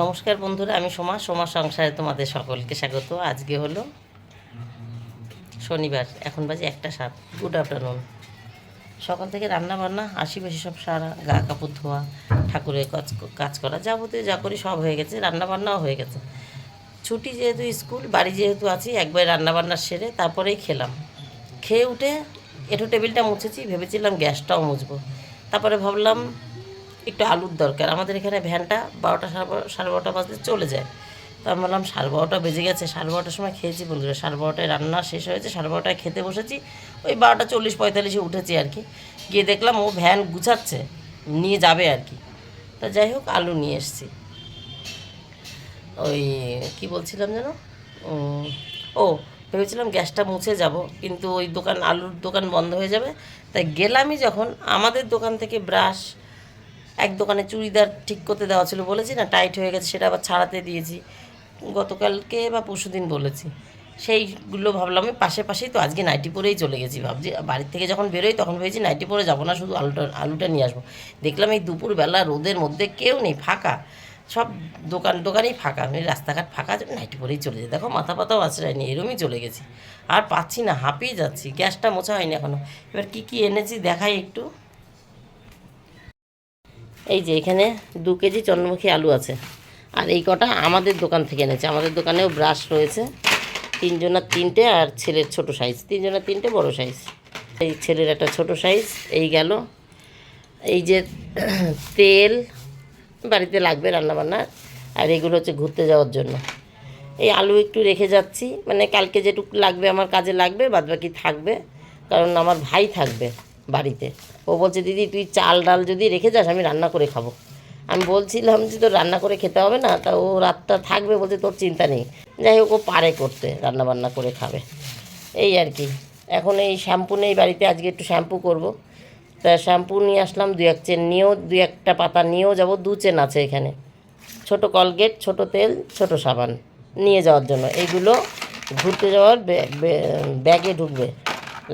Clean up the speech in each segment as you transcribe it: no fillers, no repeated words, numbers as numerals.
নমস্কার বন্ধুরা, আমি সোমা সংসারে তোমাদের সকলকে স্বাগত। আজকে হলো শনিবার, এখন বাজে 1:07। Good afternoon. সকাল থেকে রান্না বান্না আশি সব সারা, গা কাপড় ধোয়া, ঠাকুরের কাজ করা, যাবতীয় যা করি সব হয়ে গেছে, রান্না বান্নাও হয়ে গেছে। ছুটি যেহেতু স্কুল, বাড়ি যেহেতু আছি, একবার রান্না বান্না সেরে তারপরেই খেলাম। খেয়ে উঠে একটু টেবিলটা মুছেছি, ভেবেছিলাম গ্যাসটাও মুছবো। তারপরে ভাবলাম একটু আলুর দরকার। আমাদের এখানে ভ্যানটা 12টা সাড়ে 12টা বাজতে চলে যায়। তো আমি বললাম 12:30 বেজে গেছে, 12:30টার সময় খেয়েছি বন্ধুরা, 12:30টায় রান্না শেষ হয়েছে, 12:30টায় খেতে বসেছি, ওই 12:40-45 উঠেছি আর কি। গিয়ে দেখলাম ও ভ্যান গুছাচ্ছে, নিয়ে যাবে আর কি। তা যাই হোক, আলু নিয়ে এসেছি। ওই কি বলছিলাম যেন, ও ভেবেছিলাম গ্যাসটা মুছে যাব, কিন্তু ওই আলুর দোকান বন্ধ হয়ে যাবে। তাই গেলামই যখন, আমাদের দোকান থেকে ব্রাশ, এক দোকানে চুড়িদার ঠিক করতে দেওয়া ছিল, বলেছি না টাইট হয়ে গেছে, সেটা আবার ছাড়াতে দিয়েছি গতকালকে বা পরশুদিন বলেছি। সেইগুলো ভাবলাম, আমি পাশেই তো, আজকে নাইটি পরেই চলে গেছি। ভাবছি বাড়ির থেকে যখন বেরোই তখন ভেবেছি নাইটি পরে যাবো না, শুধু আলুটা নিয়ে আসবো। দেখলাম এই দুপুরবেলা রোদের মধ্যে কেউ নেই, ফাঁকা, সব দোকানেই ফাঁকা। আমি রাস্তাঘাট ফাঁকা, নাইটি পরেই চলে যাই। দেখো মাথা পাতাও আশ্রয়নি, এরমই চলে গেছি। আর পাচ্ছি না, হাঁপিয়ে যাচ্ছি। গ্যাসটা মোছা হয়নি এখনও। এবার কী এনেছি দেখাই একটু। এই যে এখানে 2 কেজি চন্দ্রমুখী আলু আছে, আর এই কটা আমাদের দোকান থেকে এনেছে। আমাদের দোকানেও ব্রাশ রয়েছে, 3জনের 3টে, আর ছেলের ছোট সাইজ, 3জনের 3টে বড় সাইজ, এই ছেলের একটা ছোট সাইজ। এই গেল। এই যে তেল বাড়িতে লাগবে রান্নাবান্নার, আর এগুলো হচ্ছে ঘুরতে যাওয়ার জন্য। এই আলু একটু রেখে যাচ্ছি, মানে কালকে যেটুকু লাগবে আমার কাজে লাগবে, বাদবাকি থাকবে, কারণ আমার ভাই থাকবে বাড়িতে। ও বলছে দিদি তুই চাল ডাল যদি রেখে যাস আমি রান্না করে খাবো। আমি বলছিলাম যে তোর রান্না করে খেতে হবে না, তা ও রাতটা থাকবে, বলছে তোর চিন্তা নেই। যাই হোক, ও পারে করতে, রান্না বান্না করে খাবে, এই আর কি। এখন এই শ্যাম্পু নেই বাড়িতে, আজকে একটু শ্যাম্পু করব। তা শ্যাম্পু নিয়ে আসলাম, 2-1 চেন নিয়েও, 2-1টা পাতা নিয়েও যাব। 2 চেন আছে এখানে, ছোট কলগেট, ছোট তেল, ছোট সাবান নিয়ে যাওয়ার জন্য। এইগুলো ঘুরতে যাওয়ার ব্যাগে ঢুকবে,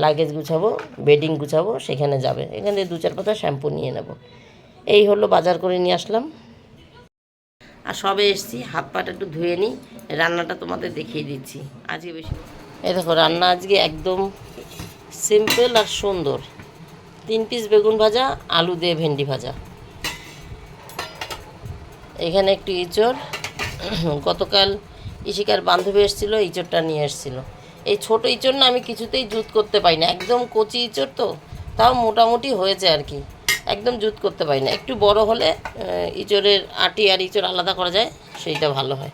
লাগেজ গুছাবো, বেডিং গুছাবো, সেখানে যাবে। এখান থেকে 2-4 পাতা শ্যাম্পু নিয়ে নেব। এই হলো, বাজার করে নিয়ে আসলাম। আর সবে এসছি, হাত পাটা একটু ধুয়ে নিই, রান্নাটা তোমাদের দেখিয়ে দিচ্ছি আজকে বেশি। এই দেখো রান্না আজকে একদম সিম্পল আর সুন্দর। 3 পিস বেগুন ভাজা, আলু দিয়ে ভেন্ডি ভাজা, এখানে একটু ইঁচড়। গতকাল ইশিকার বান্ধবী এসেছিলো, ইঁচড়টা নিয়ে এসেছিলো। এই ছোটো ইঁচড় না আমি কিছুতেই জুত করতে পারি না, একদম কচি ইঁচড় তো, তাও মোটামুটি হয়েছে আর কি, একদম জুত করতে পারি না। একটু বড় হলে ইঁচড়ের আটি আর ইঁচড় আলাদা করা যায়, সেইটা ভালো হয়।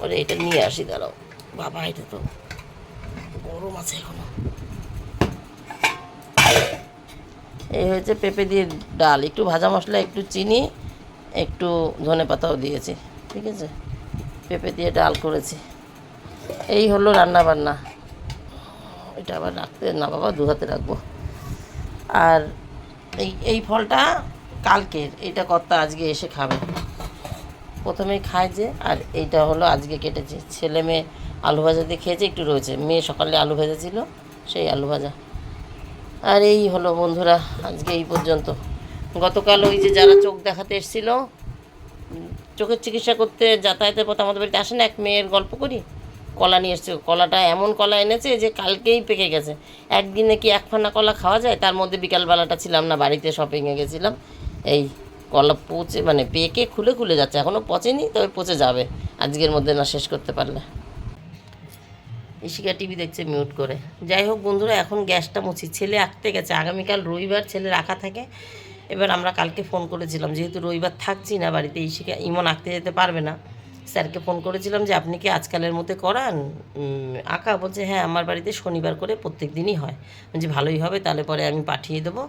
ওরে এটা নিয়ে আসি, দাঁড়াও বাবা, এটা তো গরম আছে এখনো। এই হয়েছে পেঁপে দিয়ে ডাল, একটু ভাজা মশলা, একটু চিনি, একটু ধনে পাতাও দিয়েছি, ঠিক আছে। পেঁপে দিয়ে ডাল করেছি। এই হলো রান্না বান্না। এটা আবার রাখতে না বাবা, 2 হাতে রাখবো। আর এই ফলটা কালকের, এইটা কর্তা আজকে এসে খাবে, প্রথমেই খায় যে। আর এইটা হলো আজকে কেটেছে, ছেলে মেয়ে আলু ভাজা দিয়ে খেয়েছে, একটু রয়েছে। মেয়ে সকালে আলু ভাজা ছিল, সেই আলু ভাজা। আর এই হলো বন্ধুরা, আজকে এই পর্যন্ত। গতকাল ওই যে যারা চোখ দেখাতে এসেছিল, চোখের চিকিৎসা করতে যাতায়াতের পথে আমাদের বাড়িতে আসে না, এক মেয়ের গল্প করি, কলা নিয়ে এসছে। কলাটা এমন কলা এনেছে যে কালকেই পেকে গেছে। একদিনে কি 1 ফানা কলা খাওয়া যায়? তার মধ্যে বিকালবেলাটা ছিলাম না বাড়িতে, শপিংয়ে গেছিলাম। এই কলা পচে, মানে পেকে খুলে যাচ্ছে, এখনও পচেনি, তবে পচে যাবে আজকের মধ্যে না শেষ করতে পারলে। ইশিকা টিভি দেখছে মিউট করে। যাই হোক বন্ধুরা, এখন গ্যাসটা মুছি। ছেলে আঁকতে গেছে, আগামীকাল রবিবার ছেলের আঁকা থাকে। এবার আমরা কালকে ফোন করেছিলাম, যেহেতু রবিবার থাকছি না বাড়িতে, ইমন আঁকতে যেতে পারবে না, স্যারকে ফোন করেছিলাম যে আপনি কি আজকালের মধ্যে করান আঁকা? বলছে হ্যাঁ, আমার বাড়িতে শনিবার করে প্রত্যেক দিনই হয়। যে ভালোই হবে, তাহলে পরে আমি পাঠিয়ে দেবো।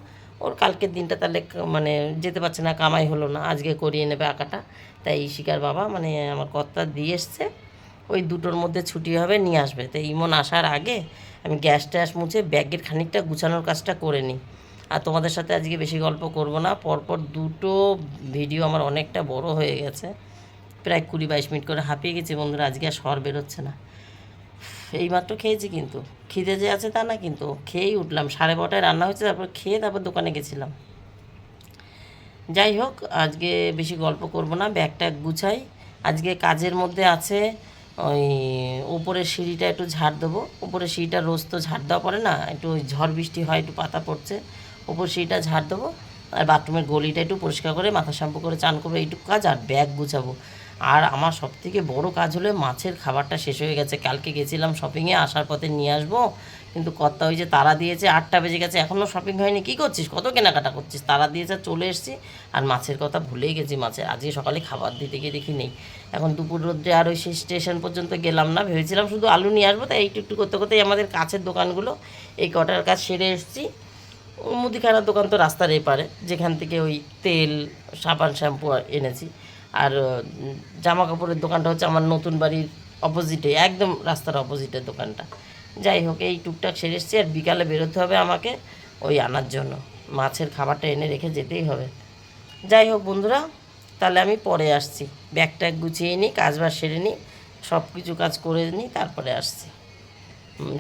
ওর কালকের দিনটা তাহলে মানে যেতে পারছে না, কামাই হলো না, আজকে করিয়ে নেবে আঁকাটা। তাই ইশিকার বাবা, মানে আমার কর্তা দিয়ে এসছে, ওই 2টোর মধ্যে ছুটি হবে, নিয়ে আসবে। তাই ইমন আসার আগে আমি গ্যাস ট্যাস মুছে ব্যাগের খানিকটা গুছানোর কাজটা করে নিই। আর তোমাদের সাথে আজকে বেশি গল্প করব না, পরপর 2টো ভিডিও আমার অনেকটা বড় হয়ে গেছে, প্রায় 20-22 মিনিট করে হাঁপিয়ে গেছি বন্ধুরা। আজকে আর স্বর বেরোচ্ছে না। এইমাত্র খেয়েছি, কিন্তু খিদে যে আছে তা না, কিন্তু খেয়েই উঠলাম। 12:30টায় রান্না হয়েছে, তারপর খেয়ে তারপর দোকানে গেছিলাম। যাই হোক, আজকে বেশি গল্প করব না, ব্যাগটা গুছাই, আজকে কাজের মধ্যে আছে ওই উপরের সিঁড়িটা একটু ঝাড় দেবো। উপরের সিঁড়িটা রোজ তো ঝাড় দেওয়া পড়ে না, একটু ওই ঝড় বৃষ্টি হয়, একটু পাতা পড়ছে, উপর সিঁড়িটা ঝাড় দেবো। আর বাথরুমের গলিটা একটু পরিষ্কার করে মাথা শ্যাম্পু করে চান করবো, এইটুকু কাজ। আর ব্যাগ গুছাবো। আর আমার সবথেকে বড় কাজ হলো মাছের খাবারটা শেষ হয়ে গেছে। কালকে গেছিলাম শপিংয়ে, আসার পথে নিয়ে আসবো, কিন্তু কর্তা ওই যে তারা দিয়েছে, 8টা বেজে গেছে, এখনও শপিং হয়নি। কী করছিস, কত কেনাকাটা করছিস? তারা দিয়েছে, চলে এসেছি। আর মাছের কথা ভুলেই গেছি। মাছের আজকে সকালে খাবার দিতে গিয়ে দেখি নেই। এখন দুপুর রোদ্রে আর ওই সেই স্টেশন পর্যন্ত গেলাম না, ভেবেছিলাম শুধু আলু নিয়ে আসবো। তাই একটু একটু করতে করতেই আমাদের কাছের দোকানগুলো এই কটার কাজ সেরে এসেছি। মুদিখানার দোকান তো রাস্তার এপারে, যেখান থেকে ওই তেল, সাবান, শ্যাম্পু এনেছি। আর জামা কাপড়ের দোকানটা হচ্ছে আমার নতুন বাড়ির অপোজিটে, একদম রাস্তার অপোজিটের দোকানটা। যাই হোক, এই টুকটাক সেরে এসেছি। আর বিকালে বেরোতে হবে আমাকে ওই আনার জন্য, মাছের খাবারটা এনে রেখে যেতেই হবে। যাই হোক বন্ধুরা, তাহলে আমি পরে আসছি। ব্যাগ ট্যাগ গুছিয়ে নিই, কাজ বাজ সেরে নিই, সব কিছু কাজ করে নিই, তারপরে আসছি।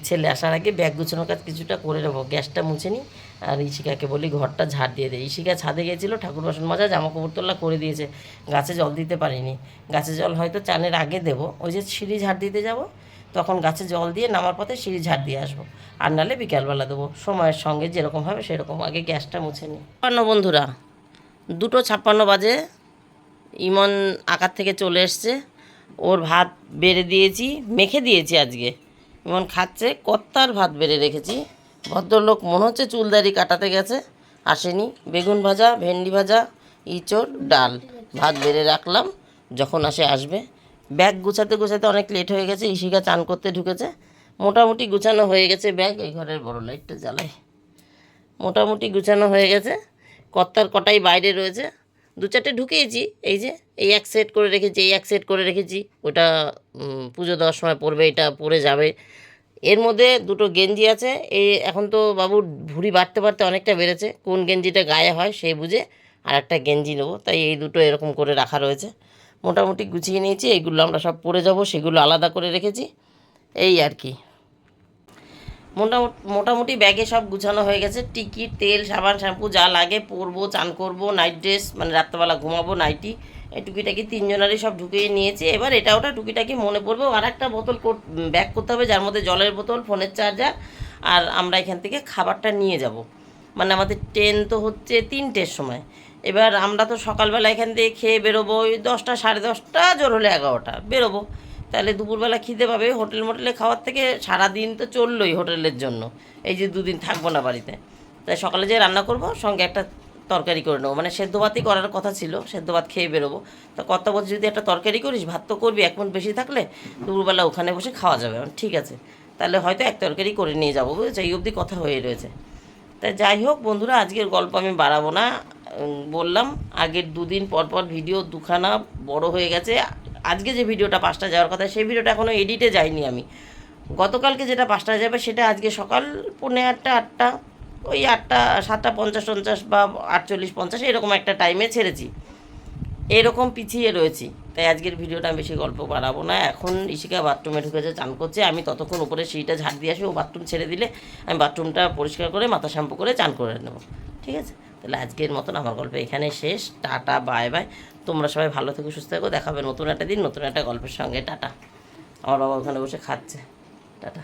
ছেলে আসার আগে ব্যাগ গুছানোর কাজ কিছুটা করে নেবো। গ্যাসটা মুছে নিই। আর ইশিকাকে বলি ঘরটা ঝাড় দিয়ে দেয়। ইশিকা ছাদে গিয়েছিলো, ঠাকুর বাসন মাজা, জামা কাপড় তোলা করে দিয়েছে। গাছে জল দিতে পারিনি। গাছে জল হয়তো চানের আগে দেবো, ওই যে সিঁড়ি ঝাড় দিতে যাব, তখন গাছে জল দিয়ে নামার পথে সিঁড়ি ঝাড় দিয়ে আসবো। আর নাহলে বিকালবেলা দেবো, সময়ের সঙ্গে যেরকম হবে সেরকম। আগে গ্যাসটা মুছে নিই। বন্ধুরা, 2:56 বাজে। ইমন আকার থেকে চলে এসছে। ওর ভাত বেড়ে দিয়েছি, মেখে দিয়েছি আজকে। ইমন খাচ্ছে। কর্তার ভাত বেড়ে রেখেছি। ভদ্রলোক মনে হচ্ছে চুলদারি কাটাতে গেছে, আসেনি। বেগুন ভাজা, ভেন্ডি ভাজা, ইঁচড়, ডাল, ভাত বেড়ে রাখলাম, যখন আসবে। ব্যাগ গুছাতে গুছাতে অনেক লেট হয়ে গেছে। ইশিকা চান করতে ঢুকেছে। মোটামুটি গুছানো হয়ে গেছে ব্যাগ। এই ঘরের বড় লাইটটা জ্বালাই। মোটামুটি গুছানো হয়ে গেছে। কর্তার কটাই বাইরে রয়েছে, 2-4টে ঢুকিয়েছি। এই যে এই এক সেট করে রেখেছি, এই এক সেট করে রেখেছি। ওটা পুজো দেওয়ার সময় পরবে, এটা পরে যাবে। এর মধ্যে 2টো গেঞ্জি আছে। এই এখন তো বাবুর ভুঁড়ি বাড়তে বাড়তে অনেকটা বেড়েছে, কোন গেঞ্জিটা গায়ে হয় সেই বুঝে আর একটা গেঞ্জি নেবো, তাই এই 2টো এরকম করে রাখা রয়েছে। মোটামুটি গুছিয়ে নিয়েছি। এইগুলো আমরা সব পরে যাব, সেগুলো আলাদা করে রেখেছি। এই আর কি, মোটামুটি ব্যাগে সব গুছানো হয়ে গেছে। টিকিট, তেল, সাবান, শ্যাম্পু যা লাগে পরবো, চান করবো, নাইট ড্রেস মানে রাত্রেবেলা ঘুমাবো, নাইটি, এই টুকিটাকি 3জনেরই সব ঢুকিয়ে নিয়েছি। এবার এটা ওটা টুকিটাকি মনে পড়বে। আর একটা বোতল ব্যাগ করতে হবে, যার মধ্যে জলের বোতল, ফোনের চার্জার। আর আমরা এখান থেকে খাবারটা নিয়ে যাব। মানে আমাদের ট্রেন তো হচ্ছে 3টের সময়। এবার আমরা তো সকালবেলা এখান থেকে খেয়ে বেরোবো ওই 10টা, 10:30, জোর হলে 11টা বেরোবো। তাহলে দুপুরবেলা খিদে পাবে। হোটেল মোটেলে খাওয়ার থেকে সারাদিন তো চললোই হোটেলের জন্য, এই যে 2 দিন থাকবো না বাড়িতে। তাই সকালে যে রান্না করব, সঙ্গে একটা তরকারি করে নেবো। মানে সেদ্ধ ভাতই করার কথা ছিল, সেদ্ধ ভাত খেয়ে বেরোবো। তা কর্তা বলছে যদি একটা তরকারি করিস, ভাত তো করবি, 1 মণ বেশি থাকলে দুপুরবেলা ওখানে বসে খাওয়া যাবে। ঠিক আছে, তাহলে হয়তো এক তরকারি করে নিয়ে যাবো, বুঝেছো? এই অবধি কথা হয়ে রয়েছে। তাই যাই হোক বন্ধুরা, আজকের গল্প আমি বাড়াবো না। বললাম আগের 2 দিন পর পর ভিডিও 2খানা বড় হয়ে গেছে। আজকে যে ভিডিওটা 5টা যাওয়ার কথা, সেই ভিডিওটা এখনও এডিটে যায়নি আমি। গতকালকে যেটা 5টা যাবে, সেটা আজকে সকাল 8:45, 8টা, ওই 8টা, 7:50 বা 48-50 এরকম একটা টাইমে ছেড়েছি। এরকম পিছিয়ে রয়েছি। তাই আজকের ভিডিওটা আমি বেশি গল্প বাড়াবো না। এখন ইশিকা বাথরুমে ঢুকেছে, চান করছে। আমি ততক্ষণ উপরে সিঁড়িটা ঝাড় দিয়ে আসি। ও বাথরুম ছেড়ে দিলে আমি বাথরুমটা পরিষ্কার করে মাথা শ্যাম্পু করে চান করে নেবো। ঠিক আছে, তাহলে আজকের মতন আমার গল্প এখানে শেষ। Tata, bye bye. তোমরা সবাই ভালো থেকো, সুস্থ থেকো। দেখাবে নতুন একটা দিন, নতুন একটা গল্পের সঙ্গে। টাটা। আমার বাবা ওখানে বসে খাচ্ছে। টাটা।